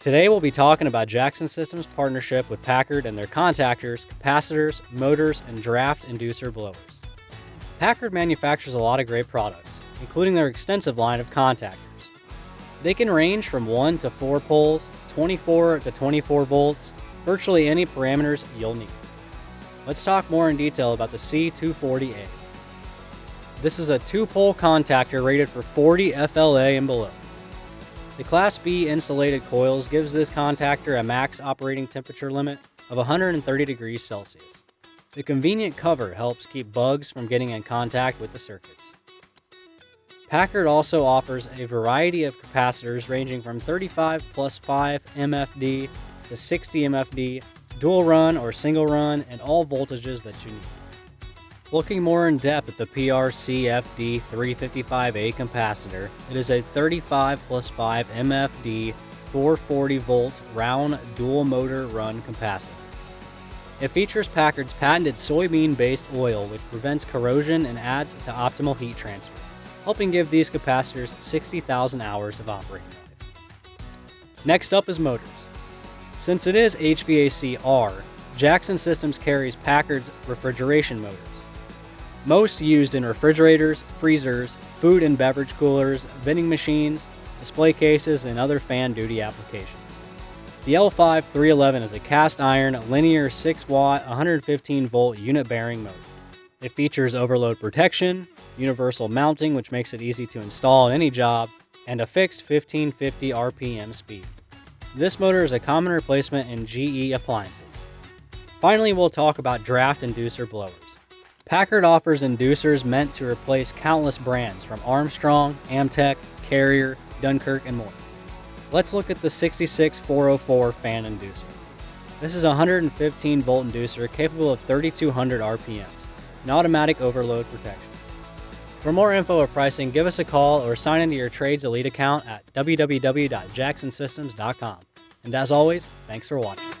Today we'll be talking about Jackson Systems' partnership with Packard and their contactors, capacitors, motors, and draft inducer blowers. Packard manufactures a lot of great products, including their extensive line of contactors. They can range from 1 to 4 poles, 24 to 24 volts, virtually any parameters you'll need. Let's talk more in detail about the C240A. This is a 2-pole contactor rated for 40 FLA and below. The Class B insulated coils gives this contactor a max operating temperature limit of 130 degrees Celsius. The convenient cover helps keep bugs from getting in contact with the circuits. Packard also offers a variety of capacitors ranging from 35 plus 5 MFD to 60 MFD, dual run or single run, and all voltages that you need. Looking more in depth at the Prcfd355a capacitor, it is a 35 plus 5 MFD 440 volt round dual motor run capacitor. It features Packard's patented soybean-based oil, which prevents corrosion and adds to optimal heat transfer, helping give these capacitors 60,000 hours of operating life. Next up is motors. Since it is HVAC-R, Jackson Systems carries Packard's Refrigeration Motors. Most used in refrigerators, freezers, food and beverage coolers, vending machines, display cases, and other fan duty applications. The L5311 is a cast iron, linear 6-watt, 115-volt unit-bearing motor. It features overload protection, universal mounting, which makes it easy to install on any job, and a fixed 1550 RPM speed. This motor is a common replacement in GE appliances. Finally, we'll talk about draft inducer blowers. Packard offers inducers meant to replace countless brands from Armstrong, Amtech, Carrier, Dunkirk, and more. Let's look at the 66404 fan inducer. This is a 115-volt inducer capable of 3200 RPMs and automatic overload protection. For more info or pricing, give us a call or sign into your Trades Elite account at www.jacksonsystems.com. And as always, thanks for watching.